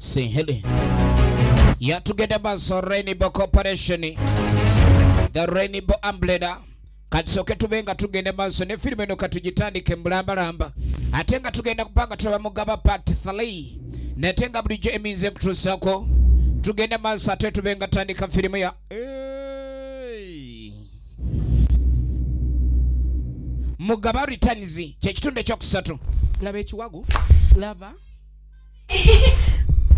Sihili ya tugenda baso Rainbow Corporation, the Rainbow Umbrella. Katsoke tubenga tugende baso ne filime no katujitandike mbulambalamba. Atenga tugenda kupanga tuba Mugaba part 3. Netenga bulijjo eminze kutusako. Tugenda baso ate tubenga tandika filime ya Mugaba Returns kyekitundu ekyokusatu. Laba ekiwagu laba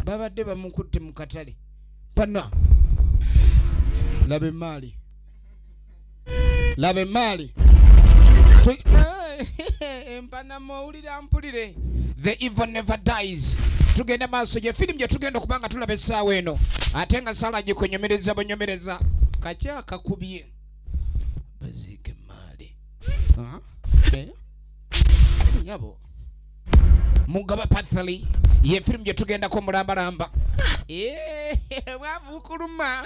babadde bamukutte mu katale pana labe mali empanama ulira mpulire the evil never dies. Tugenda maaso je film je tugenda kubanga tulabe sawa eno ate nga sala gikonyomereza bonyomereza kacha kakubye bazike mali yabo Mugaba pathali ye film je tugenda ko mulambalamba wavukuluma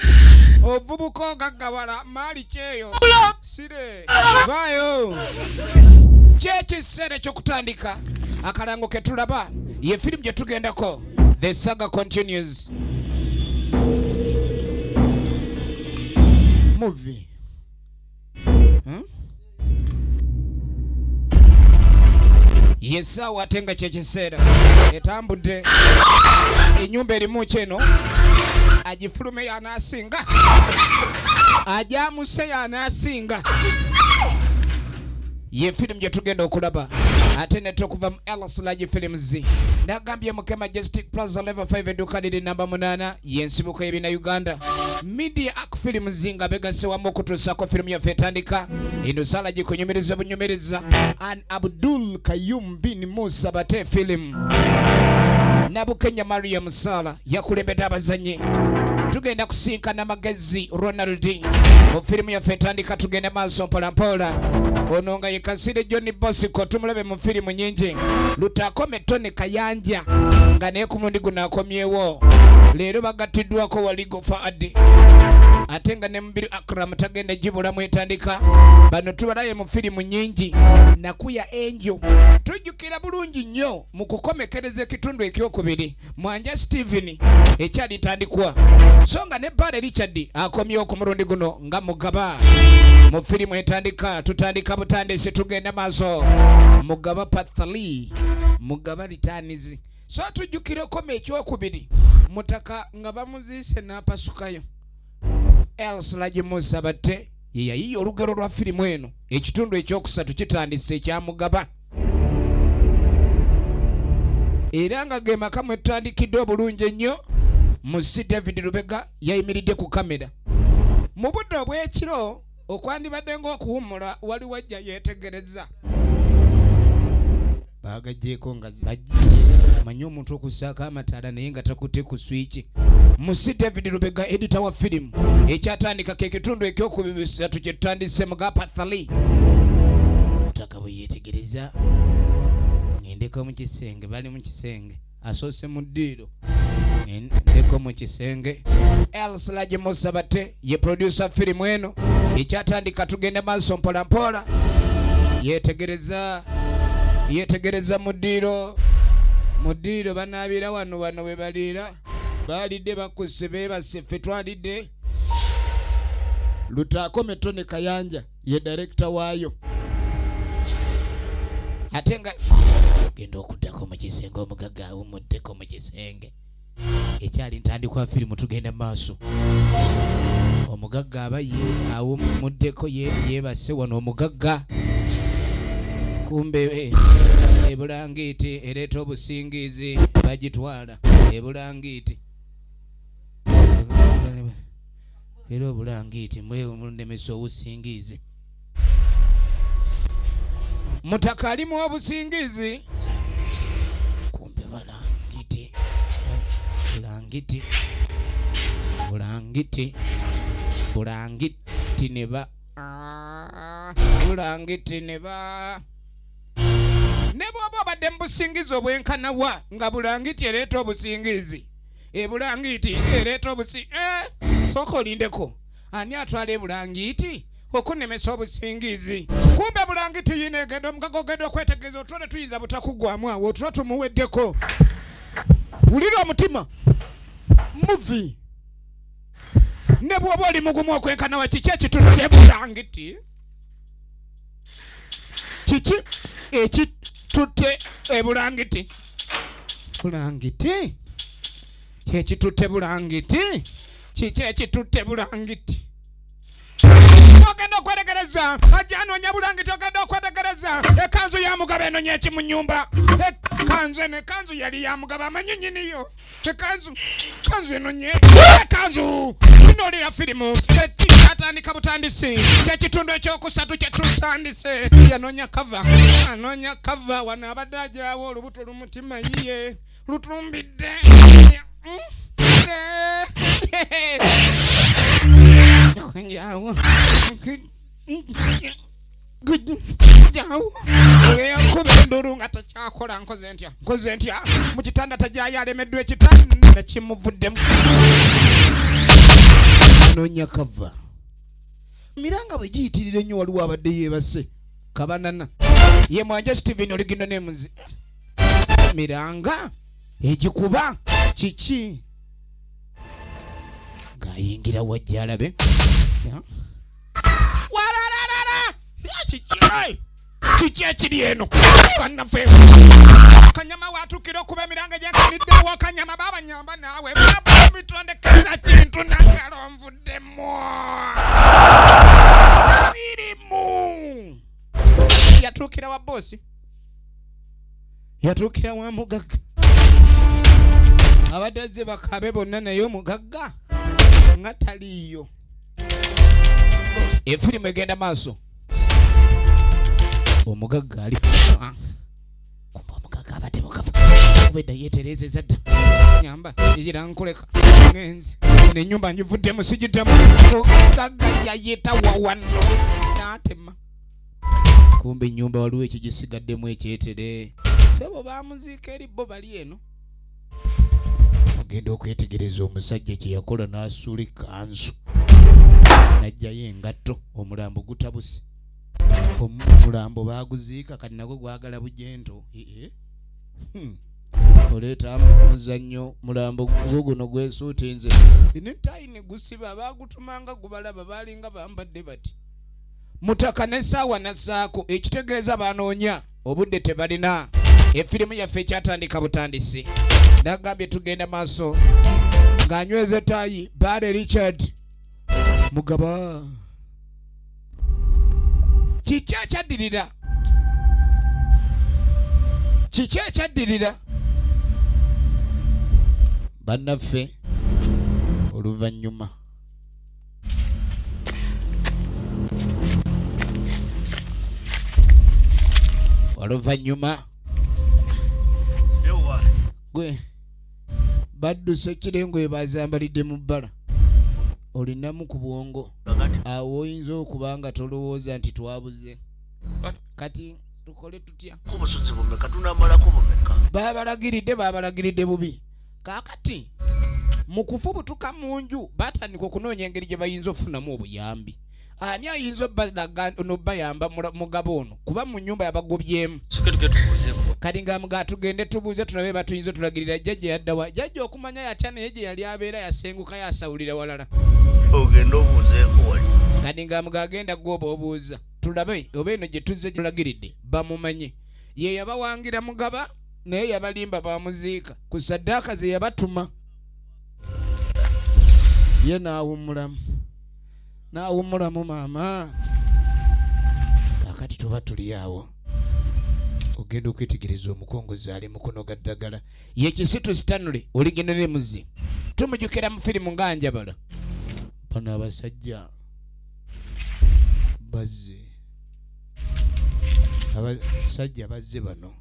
ovubuko gagawala mali cheyo sire bayo chechi sere kyokutandika akalango ketulaba ye film je tugenda ko the saga continues movie Yesa watenga chechisera etambudde enyumba erimu kyeno agifulume yanasinga ajamuse yanasinga ye film je tugenda okulaba ate ne tokuva mu Ellis Lodge Films nagambye muke Majestic Plaza level 5 edukadiri namba 8 yensibuko ebina Uganda Media Act Films nga begase wa mokutusako film ya fetandika ino sala gikonyomereza bunyomereza an Abdul Kayum bin Musa bate film Nabu Kenya Mariam Sala yakulembedde abazanyi tugenda kusinkana magezi Ronald mu film ya fetandika tugenda maaso mpolampola ono nga yekasire Johnny Bosco tumulabe mu film nyingi Lutakome Tony Kayanja nga ne ku mundi guno akomyewo leero bagatiddwako waligo faadi ate nga ne mubiri Akram tagenda jibula mwetandika bano tubalaye mu film nyingi nakuya Angel tujukira bulungi nnyo mu kukomekereza ekitundu ekyokubiri Mwanja Steven ekyali tandikwa songa ne Bare Richard akomyewo ku murundi guno nga Mugaba mu film etandika tutandika butandise tugenda maaso Mugaba part 3 Mugaba Returns so tujukire ko ekyokubiri mutaka nga bamuzise napasukayo Ellis Lodge Musabate yayiyo olugero lwa filimu eno ekitundu ekyokusatu kitandise kya Mugaba era nga gema kamwe tandikidde obulungi ennyo Musi David Rubega yayimiridde ku kamera mu budde obw'ekiro okwandibadde ng'okuwummula wali wajja yeetegereza bagajjeeko nga manyi omuntu okusaako amataala naye nga takutte ku swiki Musi David Rubega editor wa filimu ekyatandika ke kitundu ekyokubisatu kye tutandise Mugaba 3 mutaka bwe yeetegereza ngendeko mu kisenge bali mu kisenge asoose mu ddiiro ndeko mu kisenge Ellis Lodge Musabate ye producer filimu eno ekyatandika tugende maaso mpolampola yetegereza mudiro banabira wano we balira balidde bakuse bebase ffe twalidde Lutakome Tony Kayanja ye director waayo atenga genda okuddako mu kisenge omugagga awumuddeko mu kisenge ekyali ntandikwa filimu tugenda maaso omugagga abaye awumuddeko yebase wano omugagga kumbe ebulangiti ereeta obusingizi bagitwala ebulangiti era obulangiti mwemunemesa obusingizi mutaka alimu obusingizi kumbe bulangiti neba ne bw'oba obadde mu busingizi obwenkanawa nga bulangiti ereeta obusingizi ebulangiti ereeta sooka olindeko ani atwala ebulangiti okunemesa obusingizi kumbe bulangiti yino egenda omugaga ogenda okwetegeeza otwo ne tuyinza butakugwamu awo otwo tumuweddeko wulira omutima movie ne bwoba oli mugumu okwenkana wa kiki ekitutte bulangiti kiki ekitutte ebulangiti bulangiti kyekitutte bulangiti kiki ekitutte bulangiti ogenda okwetegereza ajanonya bulangiti ogenda okwetegereza ekanzu ya Mugaba eno nyeki mu nyumba ekanzu yali ya Mugaba amanyi nyiniyo ekanzu eno nye ekanzu inolira firimu atandika butandisi kyekitundu ekyokusatu kyetutandise yanonya kava wano abadde ajaawo olubuto lumutima yiye lutumbidde Kayanja kubenduru nga takyakola nkoze ntya mu kitanda tajaya alemeddwa ekitanda kimuvuddemu nonya kava miranga bwe giyitirira ennyo waliwo abadde yeebase kabanana ye mwanja Steven original names miranga egikuba kiki ngayingira wajja alabe wararara kiki ekiri eno bannaffe Kanyama watukira okuba emiranga gyenkaniddewo Kanyama babanyamba naawe bitondekera kintu nagala onvuddemu birimu yatuukira wa bosi yatuukira wa mugagga abadde azze bakabe bonna naye omugagga nga taliyo efirimu egenda maaso omugagga ali kumba omugagga abadde mukafa obedda yeeterezeza dda nyamba egira nkoleka ngenzi nenyumba njivuddemu sigiddemu omugagga yayetawa wano n'atema kumbe ennyumba waliwo ekigisigaddemu ekyetere sebo bamuziika eri bo bali eno ogenda okwetegereza omusajja kye yakola n'asuula ekkanzu n'ajjayo engatto omulambo gutabuse omulambo baaguziika kati nagwo gwagala bujento oleeta muzannyo mulambo gwo guno gwesuutinze netaini gusiba baagutumanga gubalaba baalinga bambadde bati mutaka n'essaawa nassaako ekitegeeza banoonya obudde tebalina efirimu yaffe ekyatandika butandisi nagambye tugenda maaso ng'anyweza ttaayi Bale Richard Mugaba kiki ekyaddirira bannaffe oluvannyuma gwe badduse ekirengo ebazambalidde mu bbala olinamu ku bwongo awo oyinza okuba nga tolowooza nti twabuze kati tukole tutya obusuzi bumeka tunamalako bumeka babalagiridde bubi kakati mu kufubutuka mu nju batandika okunoonya engeri gye bayinza okufunamu obuyambi ani ayinza bayamba Mugaba ono kuba mu nnyumba yabagobyemu kati nga tugende tubuuze tulabe batuyinza tulagirira jjajja yaddawa jjajja okumanya yatya naye gye yali abeera yasenguka yasawulira walala ogenda obuuzeeko wali kati nga agenda gwoba obuuza tulabe oba eno gye tuzze gyolagiridde bamumanye ye yabawangira Mugaba naye yabalimba bamuziika ku saddaaka ze yabatuma ye naawumulamu maama kakati tuba tuli awo ogenda okwetegereza omukongozi ali mukunoga ddagala ye kisitu sitanule oligendere muzi tumujukira mu firimu nga Njabala bano abasajja bazze bano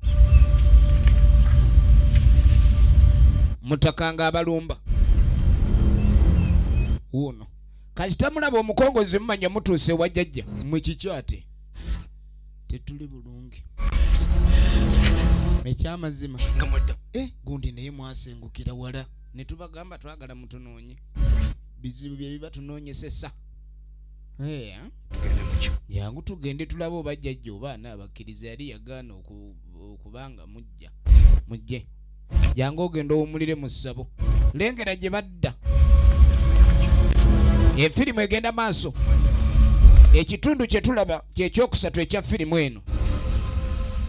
mutakanga abalumba wuno kasita mulaba omukongozi mumanya mutuuse wa jjajja mwekikyate tetuli bulungi ekyamazima gundi naye mwasengukira wala ne tubagamba twagala mutunoonye bizibu bye biba tunoonyesesa jangu tugende tulabe oba jjajja oba anabakkiriza yali yagaana okubanga mujje jangu ogenda owumulire mu ssabo lengera gye badda. Efirimu egenda maaso. Ekitundu kye tulaba kyekyokusatu ekya firimu eno.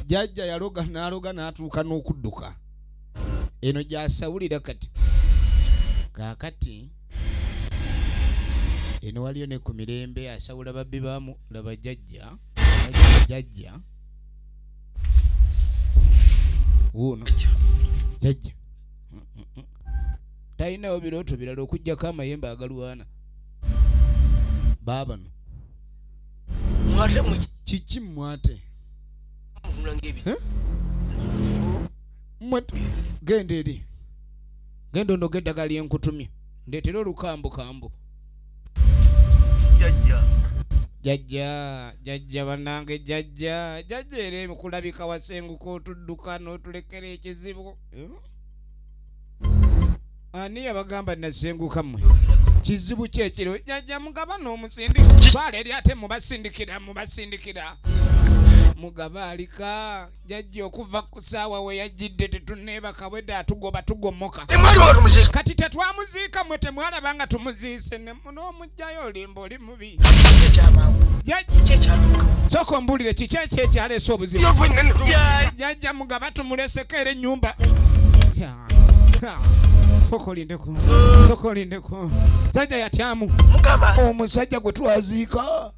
Jjajja yaloga n'atuuka n'okudduka. Eno gy'asawulira kati. Kaakati eno waliyo ne ku mirembe asawula babbi baamu laba jjajja. Jjajja wuuno jjajja talinawo birooto birala okuggyako amayembe agalwana. Baabano kiki mwate genda eri genda onoga eddagala lyenkutumye ndeetera olukambukambu. Jjajja bannange jjajja era emukulabika wasenguka otudduka n'otulekera ekizibu. Ani yabagamba nasenguka mmwe? Kizibu kyekiro jjajja Mugaba n'omusindika baala eri ate mubasindikira. Mugaba alika jjajja okuva ku ssaawa we yajjidde tetunneebaka bwedda atugoba tugomoka. Kati tetwamuziika mmwe temwalaba nga tumuziise n'omugjayo olimba oli mubi. Sooka ombuulire kiki ekyaleese obuzibu. Jjajja Mugaba tumuleseko era ennyumba. Sokolindeko. Jjajja yatyamu. Omusajja gwe twaziika.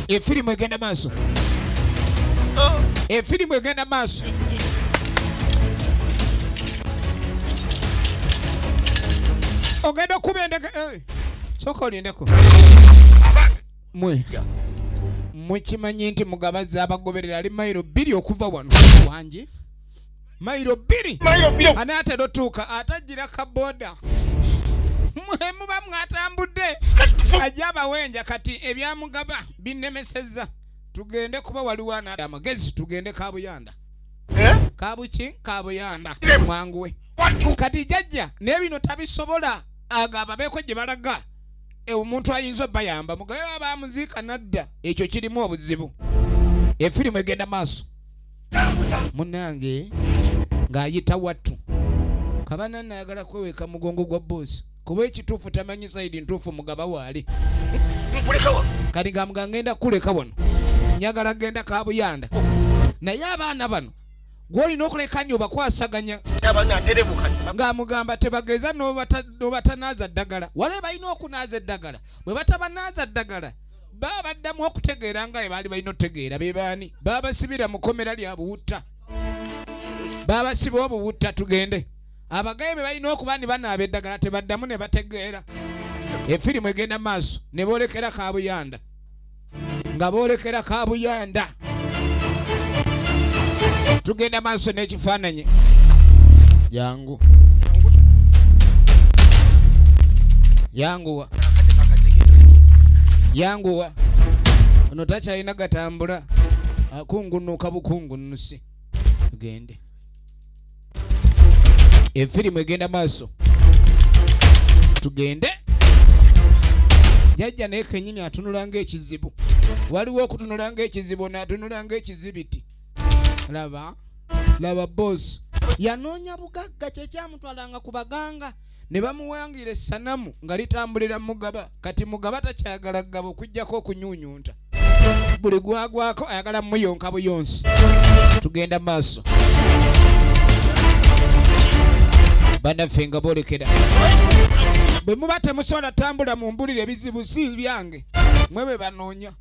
Efirimu egenda maaso. Efirimu egenda maaso. Ogenda okuba endege. Sokolindeko. Mukimanyi nti Mugaba z'abagoberera ali mayiro 2 okuva wano. Wangi? Mayiro 2. Anaatera otuuka atajjira kaboda. Muba mwatambudde. Ajja abawenja kati ebya Mugaba binnemesezza. Tugende kuba waliwo amagezi tugende Kabuyanda. Kabuki? Kabuyanda. Mwanguwe. Kati jjajja n'ebino tabisobola. Agamba beeko gye balaga. Omuntu ayinza bayamba Mugaba abamuziika nadda. Ekyo kirimu obuzibu. Efirimu egenda maaso. Munnange ng'ayita wattu. Kabana nayagala kweweka mugongo gwa bosi. Kuba ekituufu tamanyi saidi ntuufu Mugaba waali. Kati nga ngenda kuleka wano. Njagala genda Kabuyanda. Naye abaana bano gw'olina okuleka nnyo bakwasaganya. Nga mugamba tebageza n'obatanaaza ddagala. Wale balina okunaaza eddagala. Bwe batabanaaza ddagala baba baddamu okutegeera nga baali balina otegeera be baani. Babasibira mu kkomera lya buwutta. Babasiba obuwutta tugende. Abagaye be balina okuba ne banaaba eddagala tebaddamu ne bategeera. Efirimu egenda maaso ne boolekera Kabuyanda. Nga boolekera Kabuyanda. Tugenda maaso n'ekifaananyi. Yanguwa. Ono takyalina gatambula. Akungunuka bukungunusi. Tugende. Efirimu egenda maaso. Tugende. Jjajja naye kennyini atunula ng'ekizibu. Waliwo okutunula ng'ekizibu n'atunula ng'ekizibiti. Laba boss. Yanoonya bugagga kyekyamutwalanga ku baganga. Ne bamuwangira essanamu nga litambulira Mugaba. Kati Mugaba takyagala ggaba okuggyako okunyuunyunta. Buli gwagwako ayagala muyonka buyonsi. Tugenda maaso. Bannaffe nga boolekera. Bwe muba temusobola tambula mu mbulire ebizibu si byange. Mwe be banoonya.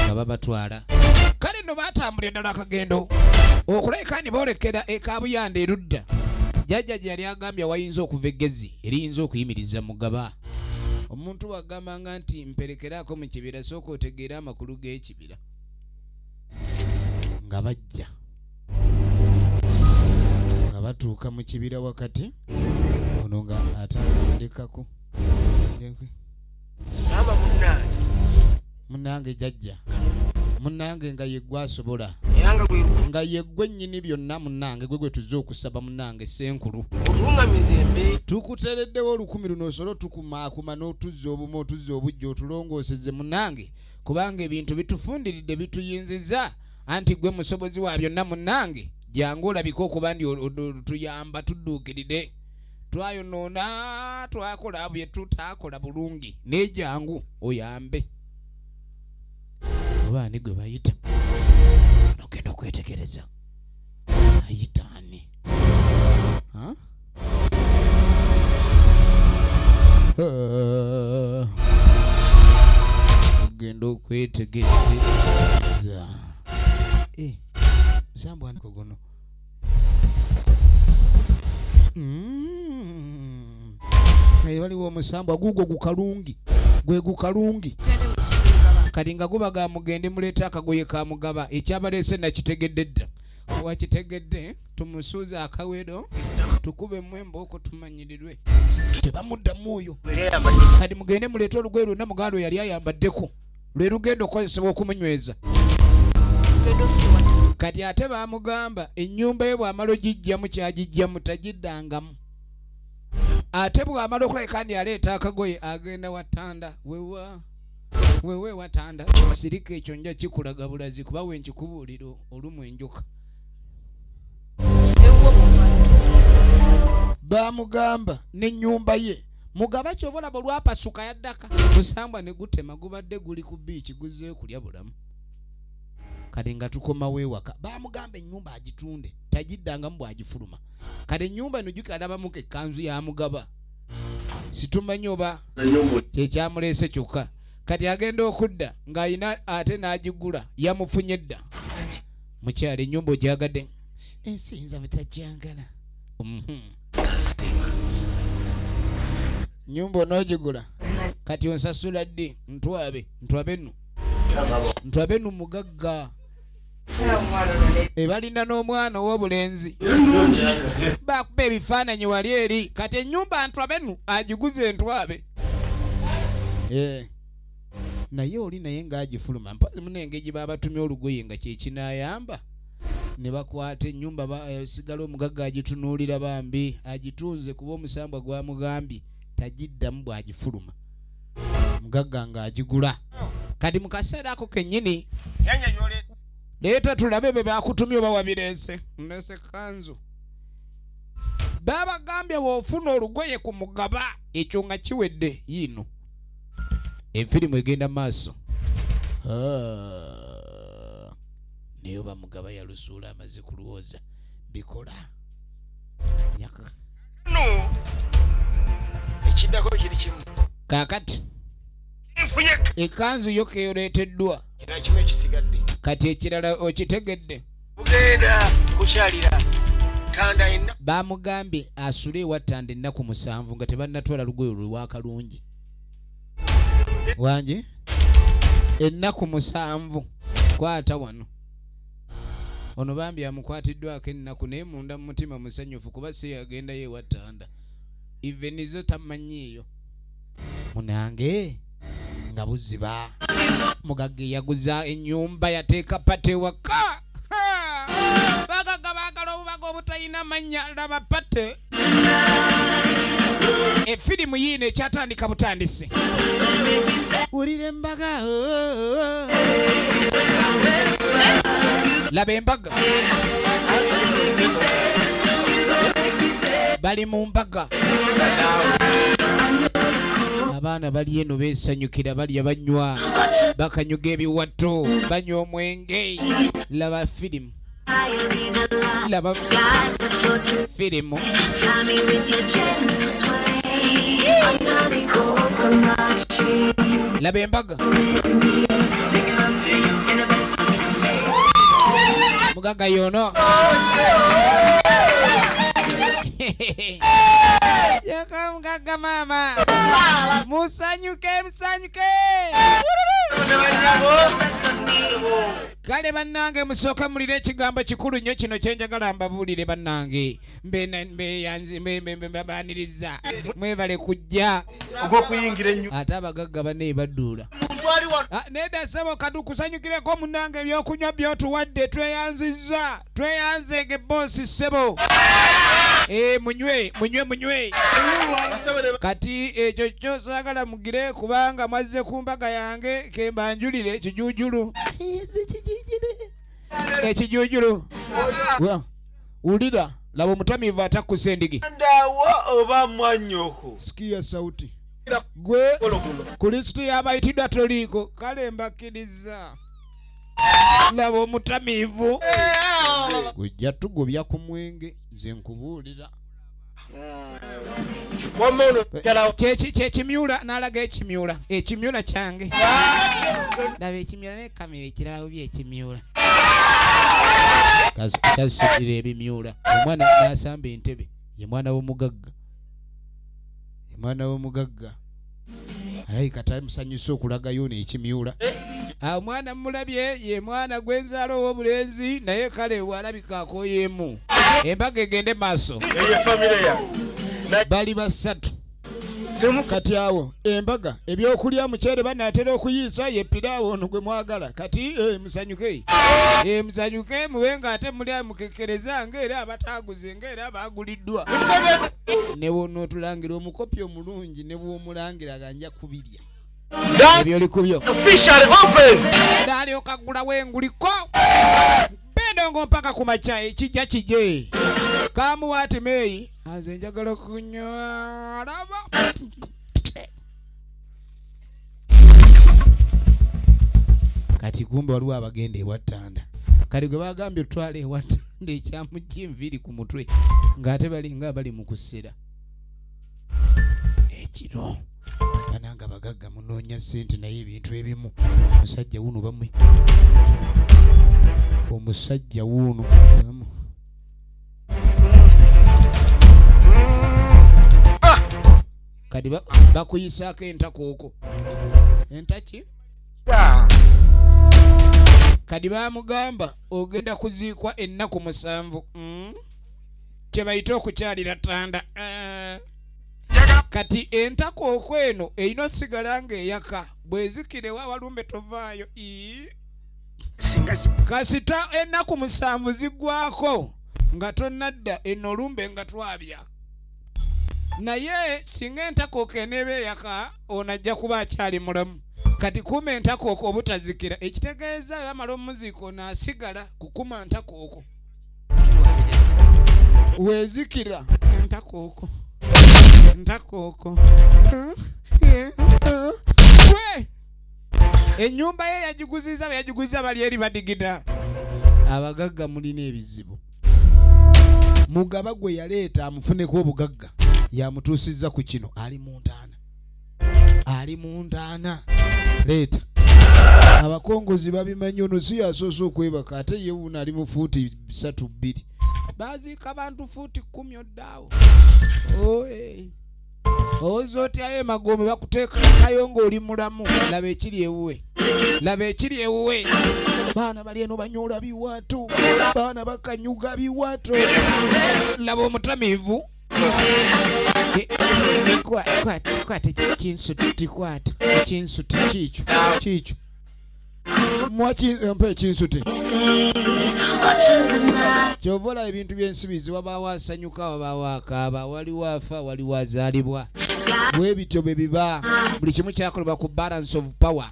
Nga babatwala. Kale no baatambulira ddala akagendo. Okulabika ne boolekera Kabuyanda erudda. Jjajja gye yali agambye wayinza okuva eggezi eriyinza okuyimiriza Mugaba. Omuntu wagambanga nti mperekeraako mu kibira sooka otegeera amakulu g'ekibira. Nga bajja. Nga batuuka mu kibira wakati. Ono nga atandikako. Munnange jjajja. Munnange nga yeggwa asobola. Nga yeggwe nnyini byonna munnange gwe tuzze okusaba munnange senkulu. Tukuteereddewo 10 luno osolo tukumaakuma n'otuzza obumu otuzza obujja otulongoosezze munnange kubanga ebintu bitufundiridde bituyinziza anti gwe musobozi wa byonna munnange jangu olabika okuba ndi tuyamba tudduukirire twayonoona twakola bye tutakola bulungi naye jangu oyambe oba ani gwe bayita ogenda okwetegereza ayitaani ogenda okwetegereza musambu aniko gono waliwo omusambwa gugwo gukalungi gwe gukalungi kati nga gubaga mugende muleeta akagoye ka Mugaba ekyabaleese nakitegedde dda wakitegedde tumusuuza akawedo tukube mwembo oko tumanyirirwe tebamuddamu oyo kati mugende muleeta olugoye lwonna mugalo yali ayambaddeko lwe lugenda okukozesebwa okumunyweza kati ate bamugamba ennyumba ye bw'amala ogijjamu kyagijjamu tagiddangamu ate bw'amala okulabika ndi aleeta akagoye agenda watanda wewe watanda sirika ekyo nja kikulaga bulazi kuba wenkikubuulira olumu enjoka bamugamba n'ennyumba ye Mugaba kyobola bwe lwapasuka yaddaka musambwa ne gutema gubadde guli ku biiki guzzeeyo kulya bulamu kati nga tukoma weewaka bamugamba ennyumba agitunde tagiddangamu bw'agifuluma kati ennyumba eno gikalabamuko ekkanzu ya Mugaba situmanyi oba kyekyamuleese kyokka kati agenda okudda ng'ayina ate n'agigula yamufunye dda mukyala ennyumba ogyagadde ensinza butajjangala nyumba onoogigula kati onsasula ddi ntwabe nu mugagga ebalina n'omwana ow'obulenzi bakuba ebifaananyi wali eri kati ennyumba ntwabenu agiguze entwabe naye oli naye ng'agifuluma mpazi munenge gye babatumye olugoye nga kyekinaayamba ne bakwata ennyumba sigala omugagga agitunuulira bambi agitunze kuba omusambwa gwamugambye tagiddamu bw'agifuluma mugagga ng'agigula kati mu kaseera ako kennyini leeta tulabe be bakutumye oba wabireese nneese kanzu babagambye bw'ofuna olugoye ku Mugaba ekyo nga kiwedde yiino enfirimu egenda maaso naye oba Mugaba yalusuula amaze kulwoza bikola ekiddako kiri kimu kaakati ekanzu yo keyoleeteddwa kira kimu ekisigadde kati ekirala okitegedde ugenda kukyalira tanda enna bamugambye asule ewa tanda ennaku 7 nga tebannatwala lugoye lwakalungi wange ennaku 7 kwata wano ono bambi amukwatiddwako ennaku naye munda mu mutima musanyufu kuba si yagendayo ewa tanda ivenizo tamanyiiyo munange nga buziba mugagga yaguza ennyumba yateeka pate waka bagaga baagala obubaga obutayina mannya laba pate efirimu yiino ekyatandika butandise wulira embaga laba embaga bali mu mbaga abaana bali eno beesanyukira balya banywa bakanyuga ebiwato banywa omwenge laba firimu laba embaga mugagga yono yaka mugagga mama musanyuke kale bannange musooka mulire ekigambo kikulu nnyo kino kyenjagala mbabuulire bannange mbebaniriza mwebale kujja ogw'okuyingira ennyo ate abagagga banne badduula nedda ssebo katukusanyukireko munnange ebyokunywa byotuwadde tweyanzenge boosi ssebo munywe kati ekyo kyosaagala mugire kubanga mwazze ku mbaga yange kembanjulire kijuujulu Ekijujulu. Ulira laba omutamivu atakusendigi. Ndawo oba mwanyoko. Sikia sauti. Gwe Kristo yabayitidwa toliko kale mbakkiriza. Laba omutamivu. Gujja tugobya ku mwenge nze nkubuulira. Kyekimyula n'alaga ekimyula. Ekimyula kyange. Laba ekimyula ne kamera ekirabo by'ekimyula. Kasasukira ebimyula. Omwana n'asamba entebe. Ye mwana w'omugagga. Ye mwana w'omugagga. Alayika tamusanyusa okulagayo n'ekimyula. Omwana mulabye ye mwana gwenzaala ow'obulenzi naye kale bw'alabika akooyeemu. Embaga egende maaso. Bali basatu. Kati awo embaga ebyokulya mukyere banaatera okuyiisa ye piraawo ono gwe mwagala. Kati musanyuke. Musanyuke mubenga ate muli mukekereza ng'era abataaguze ng'era baaguliddwa. Ne bw'onootulangira omukopi omulungi ne bw'omulangira ganja kubirya. Ebyoli kubyo. Officially open. Ndaalyoka agulawo enguliko. Bendongo mpaka ku makya ekijja kije. Kamuwaati meeyi. Nze njagala kunywa alaba. Kati kumbe waliwo abagenda ewattanda. Kati gwe bagambye otwala ewattanda ekyamujja enviiri ku mutwe ng'ate balinga bali mu kusera. Ekiro bananga bagagga munoonya ssente naye ebintu ebimu omusajja wuno bamwe. Omusajja wuno kadi bakuyisaako entakooko. Entaki? Kadi bamugamba ogenda kuziikwa ennaku 7. Kye bayita okukyalira ttanda. Kati entakooko eno erina osigala ng'eyaka. Bwezikirewo awalumbe tovaayo. Kasita ennaku 7 ziggwako nga tonnadda eno olumbe nga twabya. Naye singa entakooko eneeba eyaka ono ajja kuba akyali mulamu. Kati kuma entakooko obutazikira ekitegeeza bamala omuziiko n'asigala kukuma ntakooko. Weezikira entakooko. Ntakooko. We! Ennyumba ye yagiguziza bali eri badigida. Abagagga mulina ebizibu. Mugaba gwe yaleeta amufuneko obugagga. Yamutuusizza ku kino ali mu ntaana. Leeta. Abakongozi babimanyi ono si yasoose okwebaka ate ye wuno ali mu fuuti 32. Baziika bantu fuuti 10 oddaawo. Owooza otyayo emagombe bakuteekayo ng'oli mulamu. Laba ekiri ewuwe. Baana bali eno banyoola biwato. Baana bakanyuga biwato. Laba omutamivu. Kwata ekinsuti kwata. Ekinsuti kiikyo. Mpa ekinsuti. Kyovola ebintu by'ensibizi wabaawo asanyuka wabaawo akaaba. Waliwo afa waliwo azaalibwa. Bwe bityo bwe biba. Buli kimu kyakolebwa ku balance of power.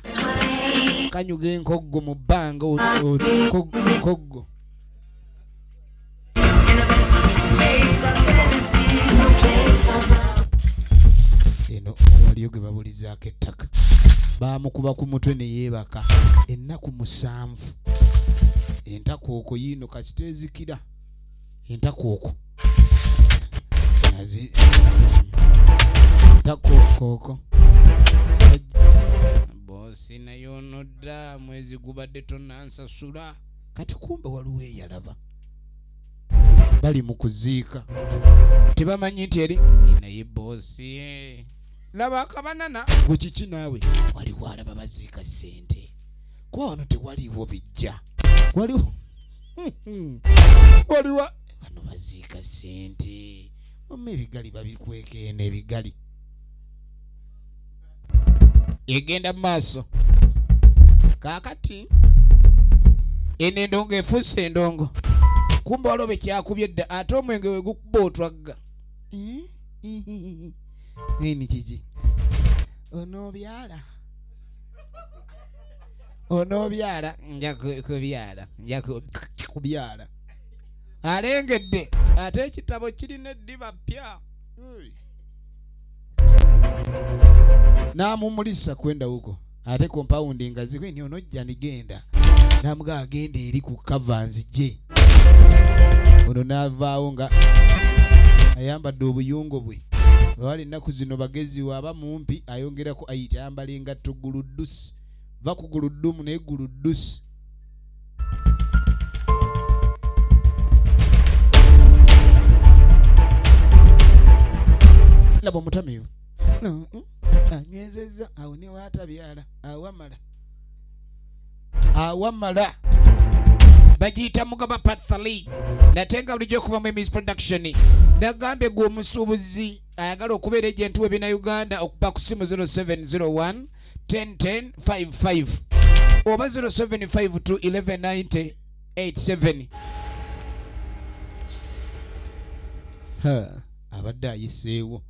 Kanyuga enkoggo mu bbanga nkoggo. Eno waliyo gwe babulizaako ettaka. Baamukuba ku mutwe ne yeebaka ennaku 7. Entakooko yiino kasita ezikira. Entakooko. Entakooko. Boosi nayo nodda mwezi gubadde tonnansasula. Kati kumbe waliwo eyalaba. Bali mu kuziika. Tebamanyi nti eri naye boosi. Laba akabanana. Gwe kiki naawe? Waliwo alaba baziika ssente. Kuba wano tewaliwo bijja. Waliwo wano baziika ssente. Wamma ebigali babikwekene ebigali. Egenda mu maaso. Kaakati eno endongo efuuse endongo. Kumba walobe kyakubye dda ate omwenge we gukuba otwagga. Nini kiki? Onoobyala. ono byala nja kubyala alengedde ate ekitabo kirina eddiba ppya namumulisa kwenda huko ate compound nga zikwe ni onojja nigenda namuga agenda eri ku Caverns je ono navaawo nga ayambadde obuyungo bwe bawali ennaku zino bagezi waba mumpi ayongerako ayita ayambala engatto guludusi va ku guludumu naye guludusi laba omutamiivu anywezezza awo ne waatabyala awamala bagiyita Mugaba Pathali natenga bulijjo okuva mu Emmys production nagambye gwe omusuubuzi ayagala okubeera ejenti w'ebina Uganda okuba ku simu 0701 1010 55 oba 0752 1190 87 abadde ayiseewo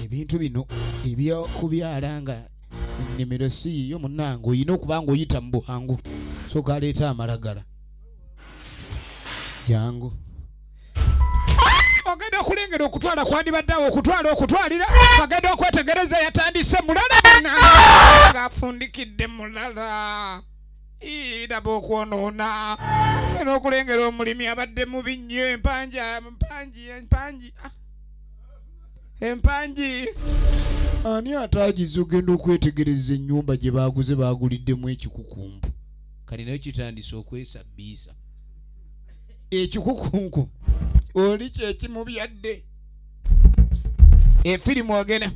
ebintu bino ebyokubyala nga ennimiro si yiyo munnange oyina okuba nga oyita mu buhangu soka aleeta amalagala jangu ogenda okulengera okutwala kwandibaddeawo okutwalira agenda okwetegereza yatandise mulala ng'afundikidde mulala iraba okwonoona genda okulengera omulimi abadde mubi nnyo empanji ani ataagize ogenda okwetegereza ennyumba gye baaguze baaguliddemu ekikukumbu kati nayo kitandise okwesabbiisa ekikukunku oli kyekimubyadde efirimu agena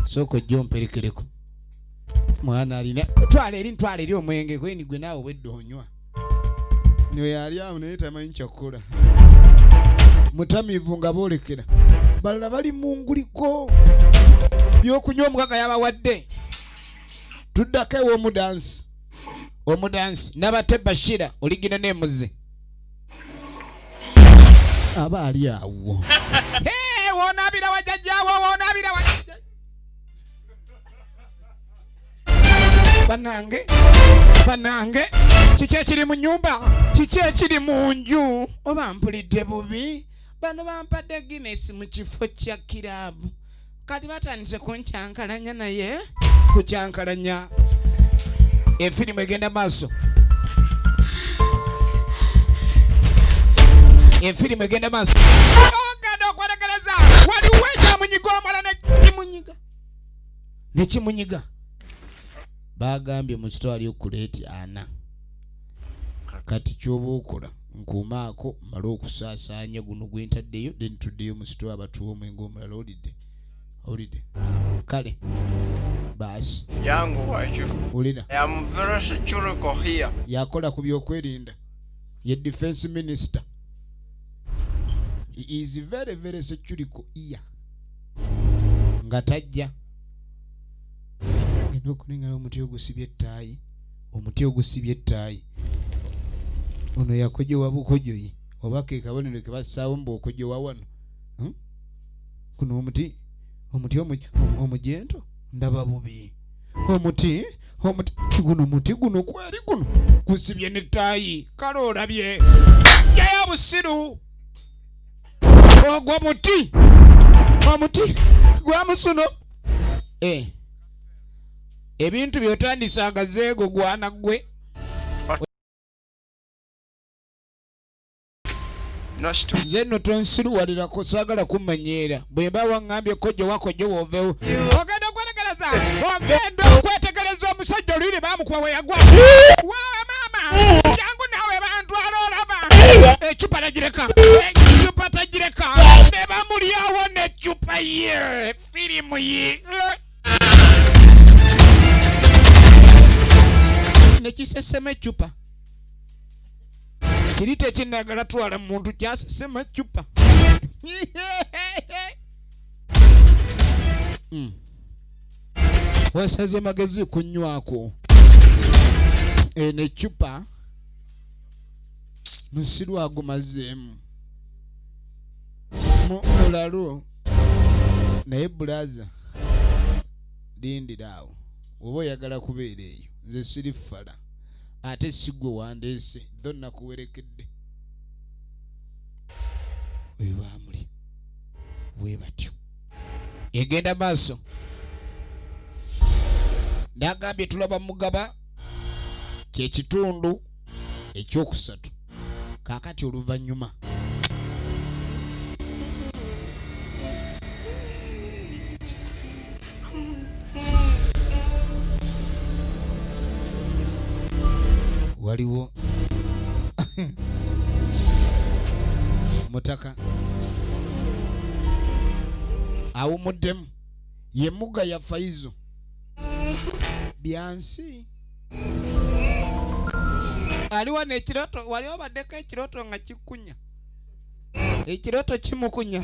sooka ojja omperekereko mwana alina twala eri omwenge kweni gwe naawe obwedde onywa nyo yali awo naye tamanyi kyakukola mutamiivu nga boolekera balala bali mu nguliko byokunywa omugaga yabawadde tuddako ewo omudansi nabate Bashira oligina nemuze aba ali awo wonaabira wajjajjaawo banange kiki ekiri mu nyumba kiki ekiri mu nju oba mpulidde bubi bano bampadde Guinness mu kifo kya kiraabu kati batandise kunkyankalanya naye kukyankalanya efirimu egenda maaso ogenda okwerekereza waliwo ekyamunyiga omala nekimunyiga bagambye mu kitwali okuleeti ana kati kyoba okola nkuumaako mala okusaasaanya guno gwentaddeyo then tuddeyo mu sitwa abatuwa omwenge omulala olidde kale baasi yangu wajo ulina I am very secure here yakola ku byokwerinda ye defense minister he is very very secure here nga tajja ngenda okulengera omuti ogusibye ettaayi ono yakojowa bukojoyi oba ke kabonero ke bassaawo mb'okojowa wano kuno omuti omujento ndaba bubi omuti guno kweri guno gusibye n'ettaayi kale olabye jayo busiru ogwo omuti gwa musuno ebintu by'otandise agazeego gwana ggwe nze nno tonsiruwalirako saagala kumanyeera bwe mba waŋŋambye kojjo wakojjo woovewo ogenda okwetegereza omusajja oluyiri baamukuba we yagwa maama jangu naawe bantwala olaba ecupa tagireka ne bamulyawo n'ecupa ye firimu ye nekisesema ecupa kiri tekinagala twala muntu kyasesema ecupa wasaze magezi kunywako n'ecupa musiru agumazeemu mulalo naye bulaza lindiraawo oba oyagala kubeera eyo nze siri fala ate sigwe wandeese dhonna kuwerekedde webamuli webatyo egenda maaso nagambye tulaba Mugaba kyekitundu ekyokusatu kakati oluvannyuma waliwo mutaka awumuddemu ye mugga ya Faizo byansi aliwo n'ekiroto waliwo baddeko ekiroto nga kikunya ekiroto kimukunya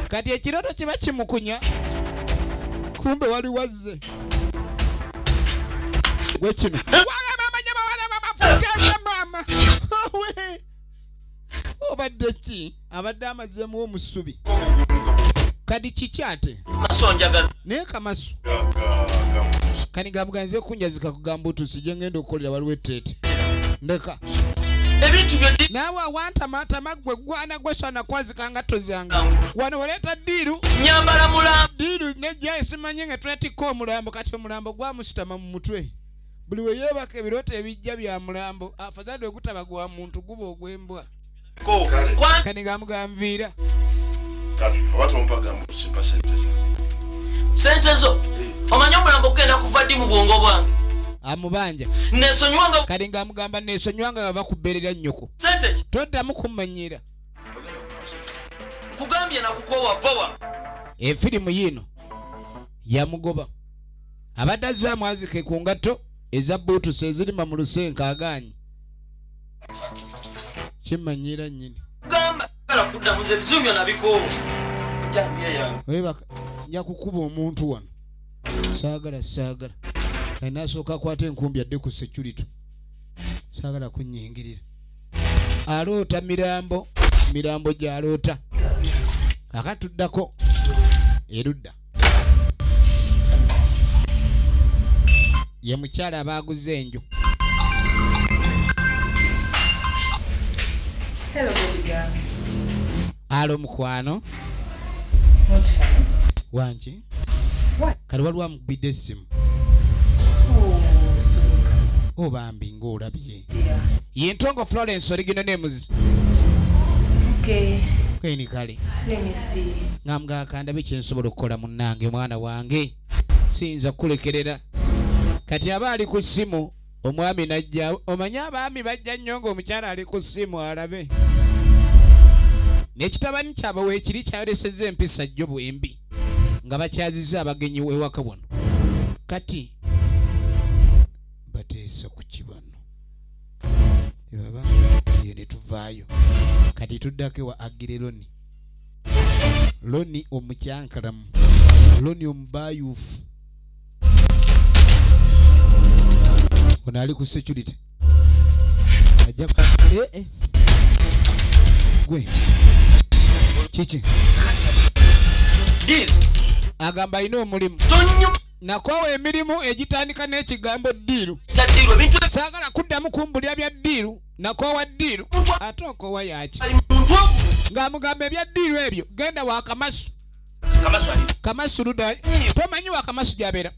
kati ekiroto kiba kimukunya kumbe wali wazze gwekino mama obadde ki abadde amazeemu omusubi kadi kikyate naye kamasu kani gamuganze kunjazika kugamba otusije ngenda okukolera waliwo etteete ndeka ebintu byoddi naawe awantamatama gwe gwana gwesana kwazikanga tozanga wano waleeta ddiiru nyambala mulambo ddiiru nejja esimanye nga twetikka omulambo kati omulambo gwamusitama mu mutwe buli we yeebaka ebirooto ebijja bya mulambo afadhali ogutaba gwa muntu guba ogw'embwa kani gamuganviira sente zo omanyi omulambo gugenda kuva ddi mu bwongo bwange amubanja nesonywanga kali ngamugamba nesonywanga bava kuberera nnyoko sente ki toddamu kummanyira nkugambye nakukoowa vowa efirimu yino yamugoba abadde azzaamu azike ku ngatto eza buutusi ezirima mu lusenke aganyi kimmanyira nnyini gamba kala kuddamu nze ebizibu byonna bikoowa njambye yange webaka nja kukuba omuntu wano saagala kali nasooka akwata enkumbi adde ku security saagala kunnyingirira aloota mirambo gy'aloota akatuddako erudda ye mukyala abaaguze enju Hello, baby girl. alo mukwano Not fine. wanki What? kali waliwo amukubidde essimu Oh, so obambi ng'olabye dear. ye ntongo Florence original names Okay, keni kale let me see. ngambwa kandabe kyensobola okukola munnange mwana wange siyinza kukulekerera kati aba ali ku ssimu omwami najja omanyi abaami bajja nnyo ng'omukyala ali ku ssimu alabe n'ekitabani kyabawe ekiri kyayolesezza empisa jjo bwembi nga bakyazizza abagenyi ewaka wano kati bateesa ku kibano ebaba eyo ne tuvaayo kati tuddako ewa agire loni omukyankalamu loni omubayuufu ono ali ku security ajja gwe kiki ddiiru agamba alina omulimu tonyuma nakoowa emirimu egitandika n'ekigambo ddiiru taddiiru ebintu saagala kuddamu kumbulira bya ddiiru nakoowa ddiiru ate okoowa yaki ali muntu ogu ng'amugamba ebya ddiiru ebyo genda wa kamasu kamaswali kamasu luda tomanyi wa kamasu gyabeera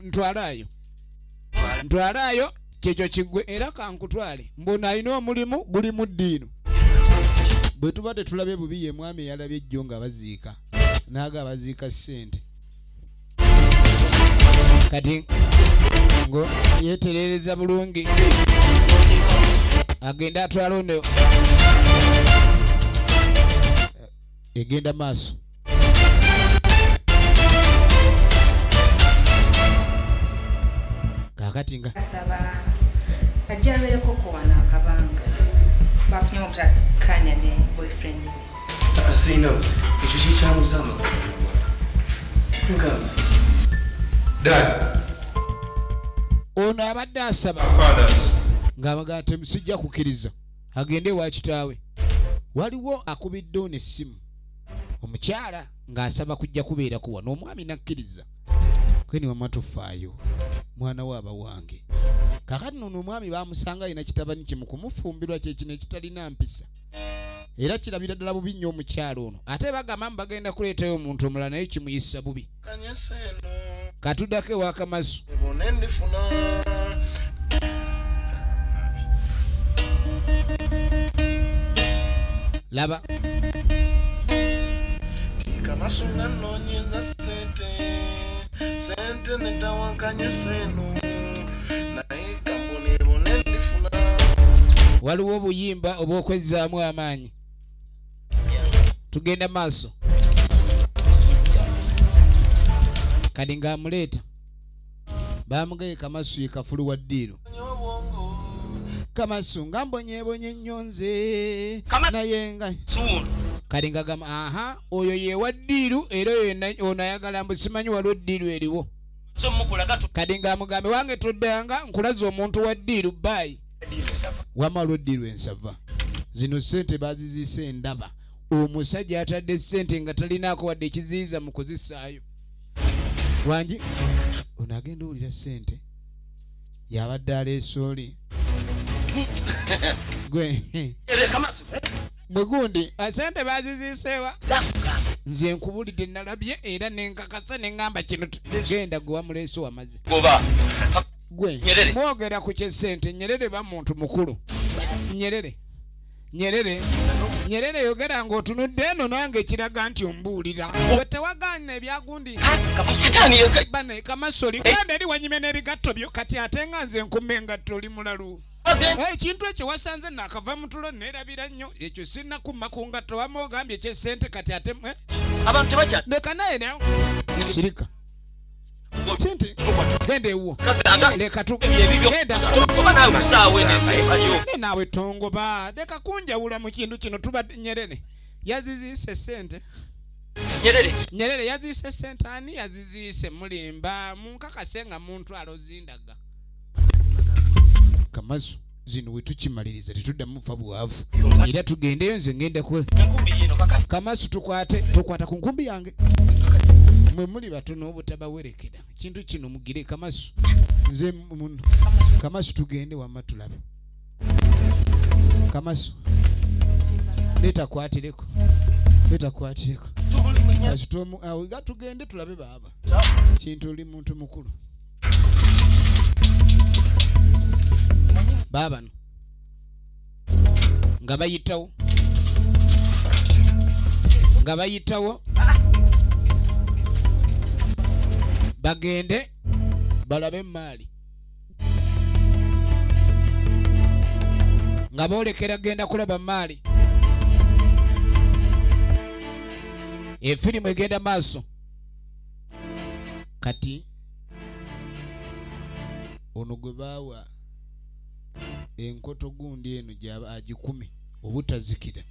ntwalaayo kyekyo kiggwe era kankutwale mbona alina omulimu gulimu ddiiru bwe tuba tetulabye bubi ye mwami eyalabye ejjo nga baziika naaga baziika ssente kati ngo yeeterereza bulungi agenda atwala ono egenda maaso kakati nga Asaba ajja abeereko ko wano akabanga bafunyemu obutakkaanya ne boyfriend we. Asina buzibu ekyo kikyamuza amagambo ngamba Dad, ono abadde asaba fathers, ng'abaga temusijja kukkiriza agende wa kitaawe waliwo akubidde ono essimu omukyala ng'asaba kujja kubeerako wano omwami nakkiriza kweni wama tufaayo mwana wa bawange kakati nno omwami bamusanga ina kitabani kimu kumufumbirwa kye kino ekitalina mpisa era kirabira ddala bubi nnyo omukyalo ono ate bagamba bagenda kuleetayo omuntu omulala naye kimuyisa bubi katudako ewa Kamasu laba Kamasu nanyeza sente netawankanya seno naye kambone bonendifuna waliwo obuyimba obw'okwezzaamu amaanyi tugenda maaso kadi ng'amuleeta bamugaye Kamasu ye kafulu wa ddiiro Kamasu nga mbonyebonye nnyo nze naye nga kadi ngagamba aha oyo ye wa ddiiru era ono ayagala mbu simanyi waliwo ddiiru eriwo kadi ng'amugambe wange toddanga nkulaza omuntu wa ddiiru baayi wamala ddiiru ensava zino ssente baziziise endaba omusajja atadde ssente nga talinaako wadde ekiziyiza mu kuzisaayo wangi ono agenda owulira ssente yabadde aleese oli gwe bwe gundi ssente baziziiseewa nze nkubulidde nalabye era nenkakasa neŋŋamba kino genda gwe wamuleese wamaze gwe mwogera ku kyessente Nyerere ba muntu mukulu Nyerere yogera ng'otunudde eno nange ekiraga nti ombuulira gwe tewagaana ebyagundi bane Kamasu oli gwanda eri wanyime n'ebigatto byo kati ate nga nze nkume engatto oli mulalu ekintu ekyo wasanze nakava mutulo neerabira nnyo ekyo sinnakumma ku ngatto wama ogambye ekyessente kati ate abantu tebakya leka naye nayo sirika sente genda ewuwo leka naawe tongoba leka kunjawula mu kintu kino tuba Nyerere yaziziise ssente Nyerere yaziise ssente ani yaziziise mulimba munkakase nga muntu alozindaga Kamasu zino wetukimaliriza tetuddamu fa bwavu era tugendeyo nze ngenda kwe Kamasu tukwata ku nkumbi yange mwe muli batono obutabawerekera kintu kino mugire Kamasu nze muno Kamasu tugende wamma tulabe Kamasu leta kwatireko asitomu awiga tugende tulabe baba kintu oli muntu mukulu baba no nga bayitawo bagende balabe maali nga boolekera genda kulaba maali efirimu egenda maaso kati ono gwe baawa enkoto gundi eno gyaba agikumi obutazikira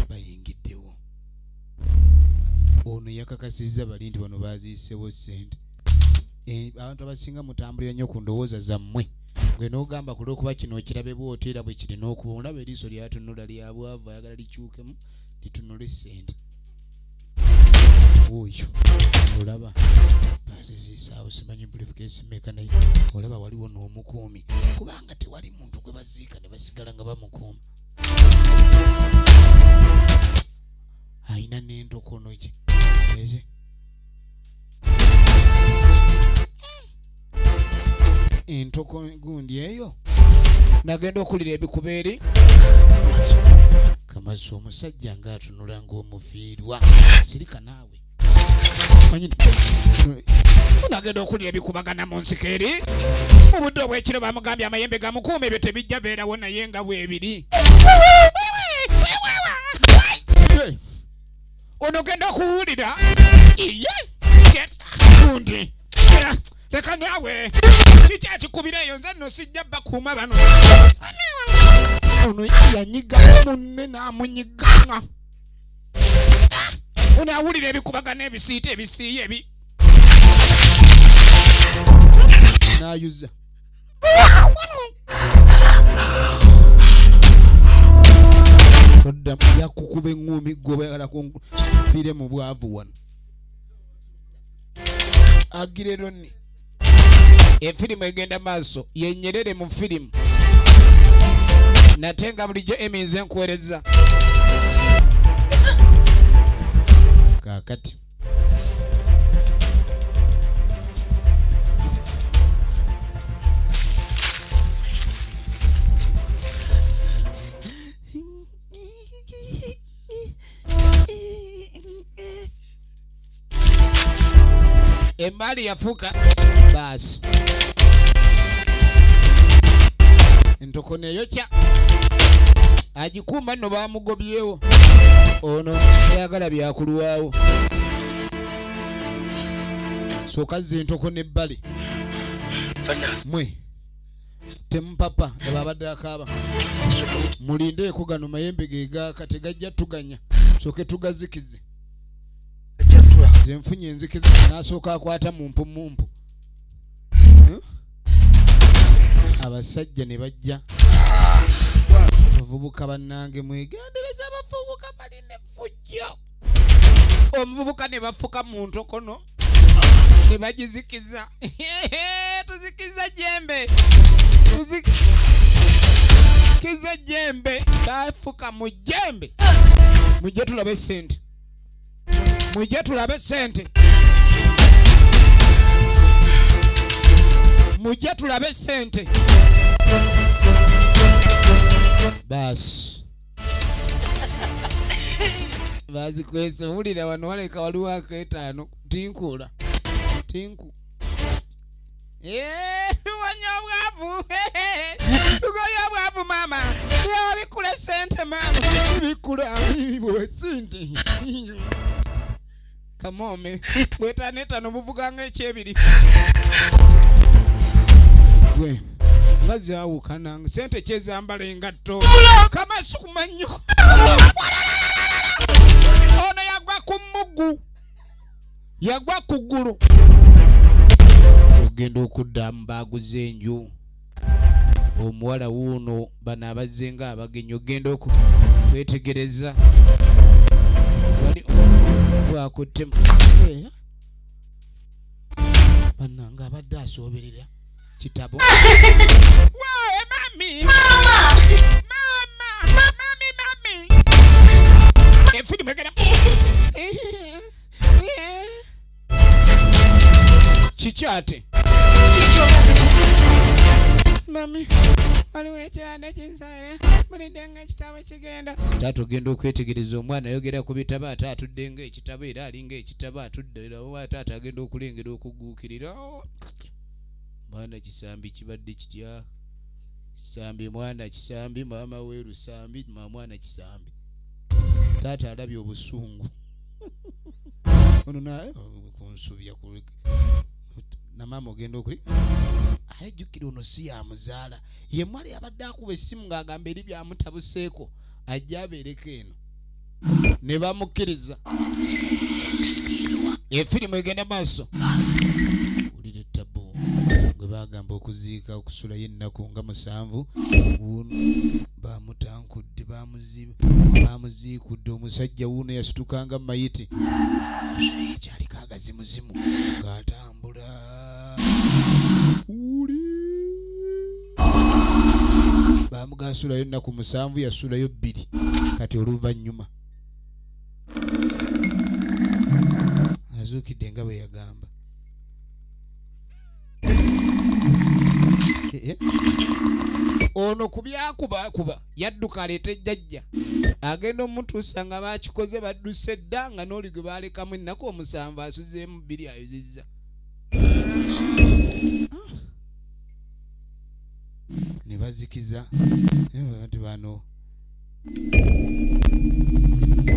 bayingiddewo ono yakakasizza bali nti bano baziisewo ssente abantu abasinga mutambulira nnyo ku ndowooza zammwe gwe n'ogamba ku lw'okuba kino okirabe bw'oteera bwe kirina okuba olaba eriiso lyatunula lya bwavu ayagala likyukemu litunule ssente oyo olaba baziziisaawo simanyi bulifukeesi meka naye olaba waliwo n'omukuumi kubanga tewali muntu gwe baziika ne basigala nga bamukuuma ayina n'entokono gye eze entoko gundi eyo nagenda okulira ebikubeeri Kamasu omusajja ng'atunula ng'omufiirwa sirika naawe nagenda okulira ebikubagana mu nsiko eri mu budde obw'ekiro bamugambye amayembe gamukuuma ebyo tebijja beerawo naye nga bwebiri ono genda okuwulira iye gundi leka naawe kiki akikubira eyo nze nno sijja bakuuma bano ono yanyiga munne n'amunyiga ono awulira ebikubagana ebisiita ebisiiye ebi n'ayuza oddamu yakukuba eŋŋumi gwe bayagala kunfiire mu bwavu wano agire lonni Efirimu egenda maaso yennyerere mu firimu natenga bulijjo Emmy nze nkuweereza kaakati Emali yafuka basi Ntokone yocha agikuuma nno bamugobyewo ono yagala byakuluwaawo soka zze ntokone ebbali mwe tempapa ababadde akaaba mulindeeko gano mayembe gegaaka tegajja tuganya soke tugazikize ze nfunye enzikiza n'asooka akwata mumpu abasajja ne bajja abavubuka bannange mwegendereza abavubuka balina effujjo omuvubuka ne bafuka mu ntokono ne bagizikiza tuzikiza jembe tuzikiza jembe bafuka mu jembe mujje tulabe sente mujje tulabe sente mujje tulabe sente basi bazikwese wulira wano waleka waliwo akeetaano tinkula tinku tuwanya obwavu tugoya obwavu mama bikula sente mama bikula sente kamome bwetanetano buvuganga ekyebiri gwe ngazi awukananga sente kyezambala engatto kamasukuma nnyo ono yagwa ku muggu yagwa ku ggulu ogenda okuddamu baguze enju omuwala wuuno bano abazze nga abagenyi ogenda okwetegereza wali wakuttemu bannanga abadde asooberera kitabo waawe mami mami efirimu egenda kikyate mami waliwo ekiwanda kinsayire muliddenga ekitabo kigenda taata ogenda okwetegereza omwana ayogera ku bitabo ate atudde nga ekitabo era alinga ekitabo atuddeerawo taata agenda okulengera okuguukirira mwana kisambi kibadde kitya kisambi mwana kisambi maama we lusambi mwana kisambi taata alabye obusungu ono naye kunsubya na maama ogenda okuli alejjukira ono si yamuzaala ye mwali abadde akuba essimu ng'agamba eri byamutabuseeko ajja abeereko eno ne bamukkiriza efirimu egenda maaso ulira ettabu gwe bagamba okuziika okusulayo ennaku nga 7 wuuno bamutankudde bamuziikudde omusajja wuuno yasitukanga mayiti akyaliko agazimuzimu ng'atambula bamugasulayo ennaku 7 yasulayo 2 kati oluvannyuma azuukidde nga bwe yagamba ono kubyakubakuba yadduka aleeta ejjajja agenda omutuusa nga bakikoze badduse dda nga n'oli gwe baalekamu ennaku 7 asuzeemu 2 ayuzizza ne bazikiza abantu bano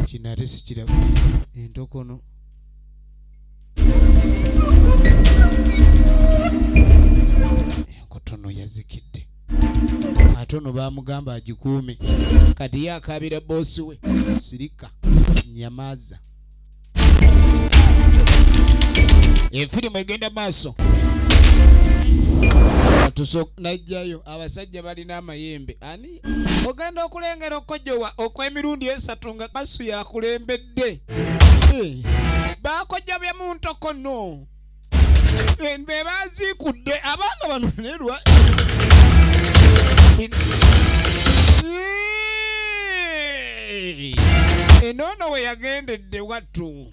kino ate sikiraba entokono enkotono yazikidde ate ono bamugamba agikuume kati ye akaabira boosi we sirika nyamaaza efirimu egenda maaso najjayo abasajja balina amayembe ani ogenda okulengera okkojowa okw'emirundi 3 nga kasu yakulembedde bakojja bye mu ntokono Be bazikudde abaana bano nerwa. Enono we yagendedde wattu.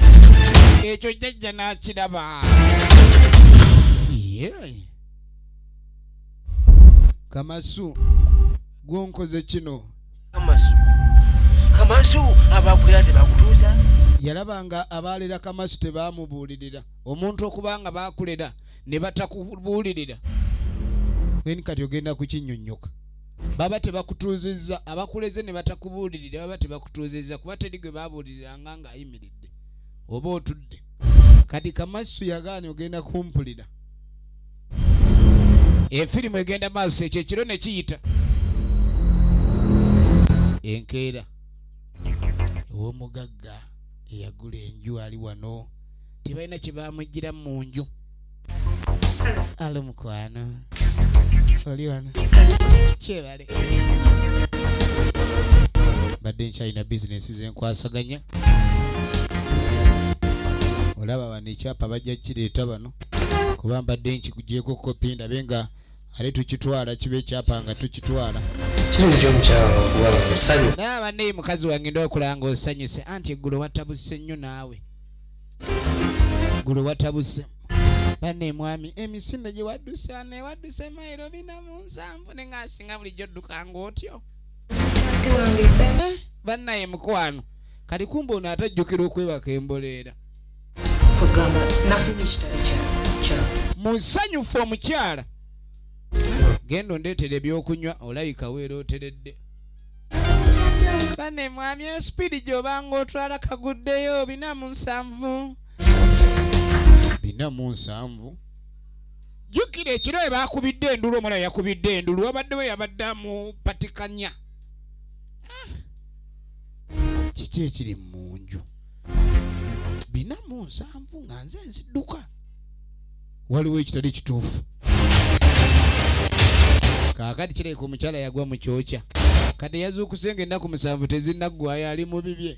Ekyo jjajja n'akiraba. Kamasu gwonkoze kino. Kamasu abakulira tebakutuuza. Yalabanga abalera Kamasu tebamubuulirira. Omuntu okubanga bakulera ne batakubuulirira. Weni kati ogenda kukinnyonnyoka. Baba tebakutuuzizza abakuleze ne batakubuulirira baba tebakutuuzizza kuba teri gwe babuulirira nga ayimiridde. Oba otudde. Kati Kamasu yagaanye ogenda kumpulira. Efirimu egenda maaso ekyo ekiro ne kiyita. Enkeera. Ow'omugagga eyagula enju ali wano. Tebalina kye bamuggira mu nju. Alo mukwano. Soli wano. Kyebale. Badde nkyalina bizinesi zenkwasaganya. Olaba wano ekyapa bajja kireeta bano. Kuba mbadde nkikugyeko kopi ndabe nga ale tukitwala kibe ekyapa nga tukitwala. Kino kyo mukyala okubanga musanyu. Naaba ne mukazi wange ndo okulanga osanyuse anti eggulo watabuse nnyo naawe. Ggulo watabuse. Banne mwami emisinde gye wadduse ne wadduse mayiro 47 ne ngaasinga bulijjo oddukanga otyo. Bannaye mukwano kati kumbe ono atajjukira okwebaka emboleera. Kugamba nafunye ekitabo kya musanyufu omukyala. Genda ondeetere ebyokunywa olabika weerooteredde. Banne mwami esipidi gy'obanga otwala kaguddeyo 47. 47. Jjukira ekiro we baakubidde endulu omulala yakubidde endulu wabadde we yabadde amupatikanya. Kiki ekiri mu nju? 47 nga nze nzidduka. Waliwo ekitali kituufu. Kaakati kireka omukyala yagwa mu kyokya. Kati yazuukusenga ennaku 7 tezinnaggwayo ali mu bibye.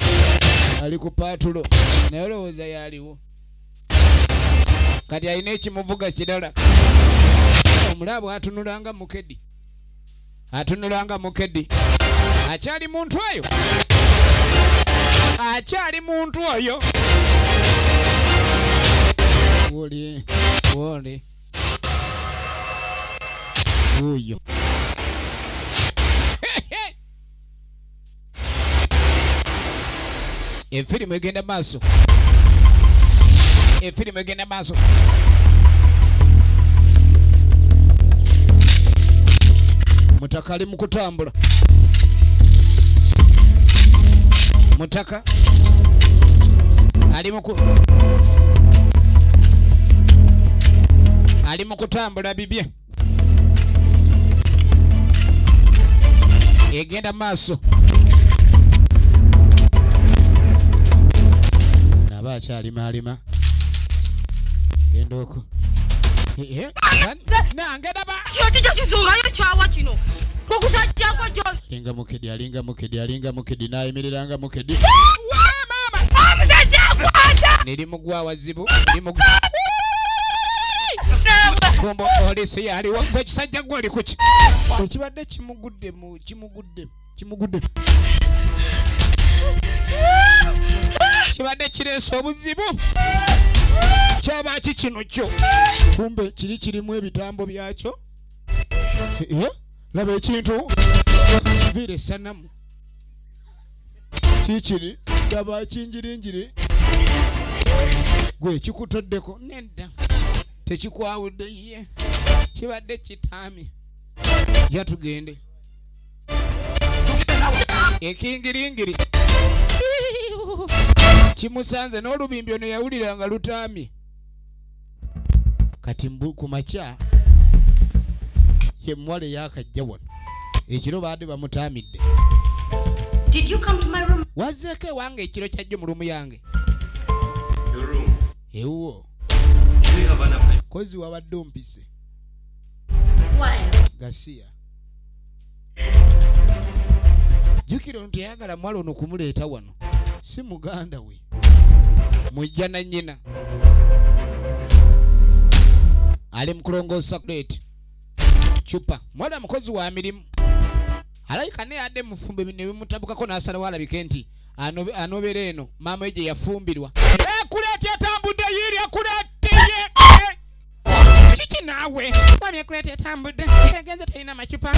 Ali ku paatulo. Naye olowooza yaliwo. Kati alina ekimuvuga kirala. Omulabo atunulanga mukedi. Atunulanga mukedi. Akyali muntu oyo. Akyali muntu oyo. Woli. Uyo. Efirimu egenda maaso. Efirimu egenda maaso. Mutaka ali mu kutambula. Mutaka ali mu kutambula bibye. Egenda maaso. Naba akyalima. Genda okwo. Nange daba. Kyo kizungayo kyawa kino. Kokusajjako gyo. Alinga mukedi naayimiriranga mukedi. Mama! Omusajja akwata! Neri mugwa wazibu. Kombo olisi yaliwo gwe kisajja gwe oli kuki. Ekibadde kimugudde. Kibadde kireese obuzibu. Kyaba kino kyo. Kumbe kirimu ebitambo byakyo. Laba ekintu. Vire sanamu. Kikiri. Laba kinjirinjiri. Gwe kikutoddeko. Nedda. Tekikwawudde ye. Kibadde kitami. Yatugende. Ekingiringiri. Kimusanze n'olubimbi ono yawuliranga lutami. Kati ku makya ye mwale yakajja wano. Ekiro baadde bamutamidde. Did you come to my room? Wazzeeko wange ekiro kyajjo mu lumu yange. Your room. Ewo. You have an appointment. Kozi wabadde ompise. Why? Gasiya. Jukira nti yagala mwalo ono kumuleeta wano. Si muganda we. Mujja na nnyina. ali mkulongosa plate chupa mwana mukozi wa mirimu alaika ne ade mufumbe ne bimutabukako nasala wala bikenti anobere eno mama eje yafumbirwa kulete tambudde yiri akulete chichi nawe mami kulete tambudde egenze tayina machupa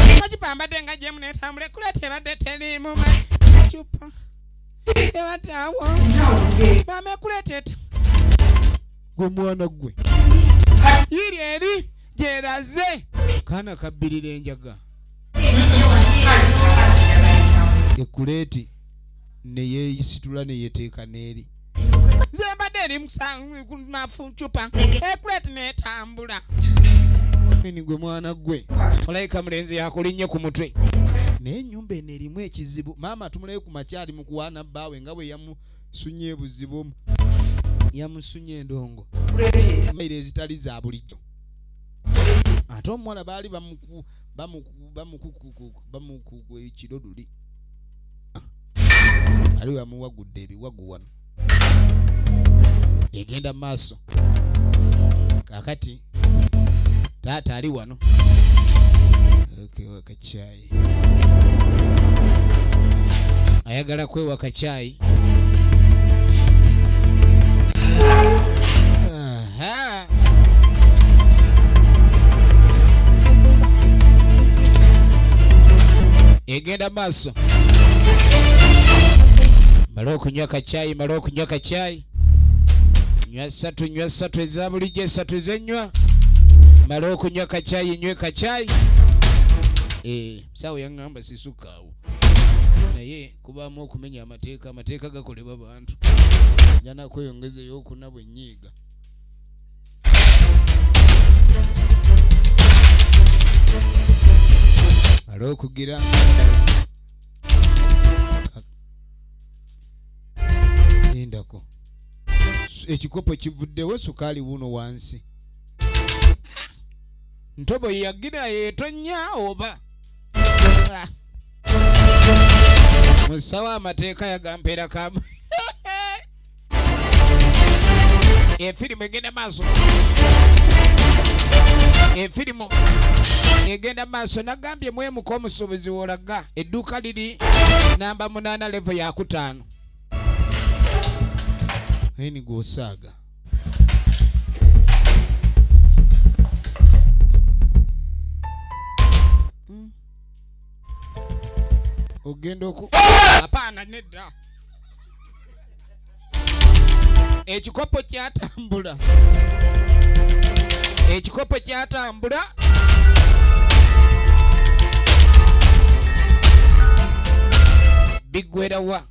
mbadde nga jemu ne tambule kulete badde telimu machupa ebatawo mami kulete gwe mwana gwe yiri eri jeraze kana kabirira enjaga ekuleti ne yeyisitula ne yeteeka neeri zembadde eri mafu chupa ekuleti netambula ni gwe mwana gwe olayika mulenzi yakulinnye ku mutwe naye ennyumba eno erimu ekizibu maama tumulayo ku makyali mu kuwaana bbaawe nga bwe yamusunye ebuzibu yamusunye endongo maire ezitali za bulijjo ate omuwala baali bamukuku ekidoduli ali bamuwagudde ebiwagu wano egenda maaso kakati taata ali wano okewa kachayi ayagala kwewa kachayi egenda maaso malo kunywa kachayi nywa satu eza bulijjo esatu ezenywa malo kunywa kachayi nywe kachayi sawa yangamba sisukaawo naye kubaamu okumenya amateeka gakolebwa bantu njana kweyongezeyo okunabwa ennyiiga malo okugira endako ekikopo kivuddewo sukaali wuno wansi ntobo yagira yetonya oba musawa amateeka yagampeera kama efirimu egenda maaso egenda maaso nagambye mwemuka omusuubuzi wolaga edduuka liri namba 8 level ya 5 ni gwosaaga ogenda oku apaana nedda ekikopo kyatambula biggwerawa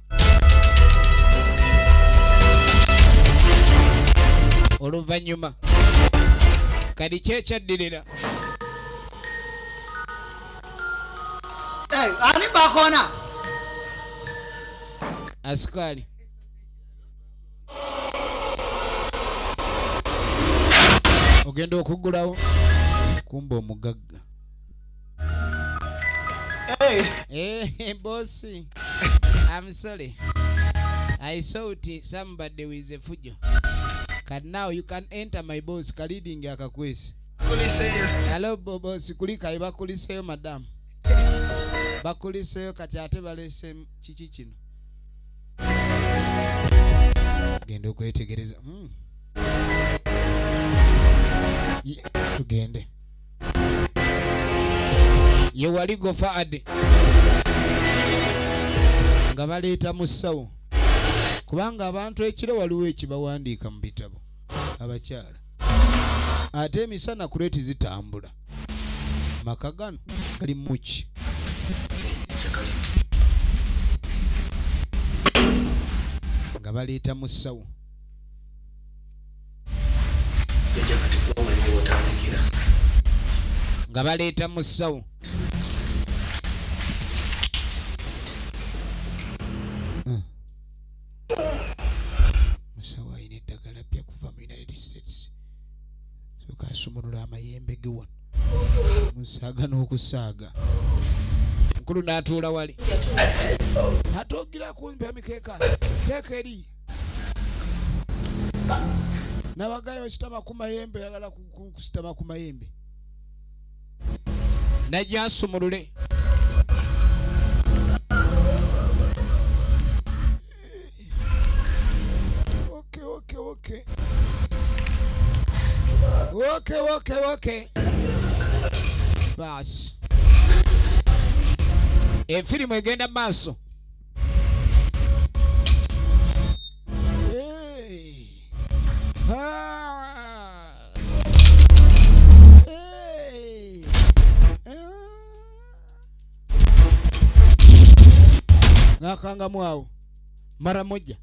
oluvannyuma kali kyekyaddirira ani bakona askari ogenda okugulawo kumba omugagga bossy I'm sorry I saw somebody with a fujo and now you can enter my boss kaliding akakwesi kuliseyo hello boss kulika ibakuliseyo madam bakuliseyo kati ate balese chichi kino genda okwetegereza tugende ye wali gofaade nga baleeta mu ssawo kubanga abantu ekiro waliwo ekibawandiika mu bitabo abakyala ate emisana kuleti zitambula maka gano gali muki nga baleeta mu ssawo nga baleeta mu ssawo musawo ayina eddagala ppya kuva mu United States soka asumulula amayembe ge wano musaaga n'okusaaga mukulu n'atuula wali ate ogira kumpi emikeeka teeka eri Nabagayo kitama ku mayembe yagala kusitama ku mayembe. Najasumulule. Okay. Bas. Filimu egenda maaso. Nakanga mwao mara moja.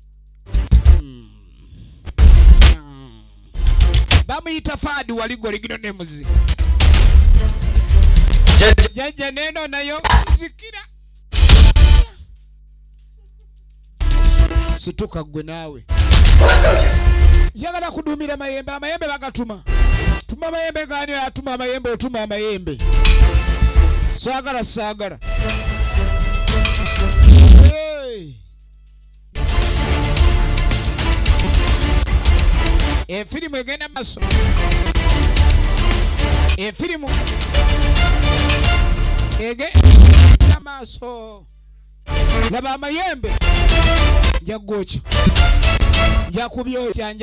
Bamuyita Fadi waligo ligino nemuzi. Jaja neno nayo zikira. Situka gwe nawe. Yagala kudumira mayembe bagatuma. Tuma mayembe gani atuma mayembe otuma mayembe. Sagara. Filimu egenda maso. Filimu egenda maso. Laba amayembe. Njagocha. Njakubyocha.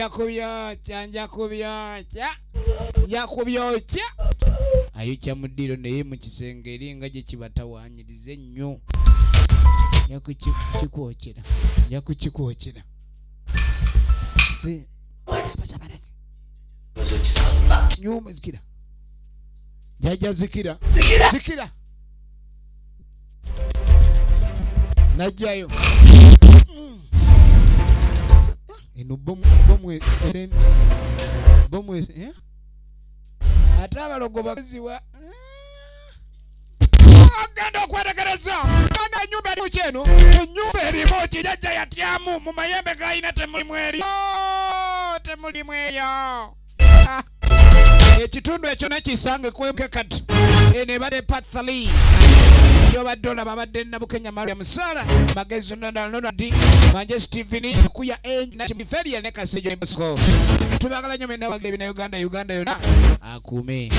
Ayucha mudiro naye mu kisenge eringa gye kibatawanyirize nnyo. Njakukikochera. Nyuma zikira. Jaja zikira. Najayo. Eno bomu ataba logo baziwa. Agenda okwetegereza. Bana nyumba eri kyeno. Nyumba erimo kijaja yatyamu mu mayembe gaina temulimweri. Temulimweyo. Ekitundu ekyo nakisange kweke kati. Ene bade pathali. Yoba dola babadde nabukenya Maria Musara. Magezi nona di. Manje Stephen kuya na chimiferi ya neka sejo msko. Tubagala nyome na wage bina Uganda yona. Akume.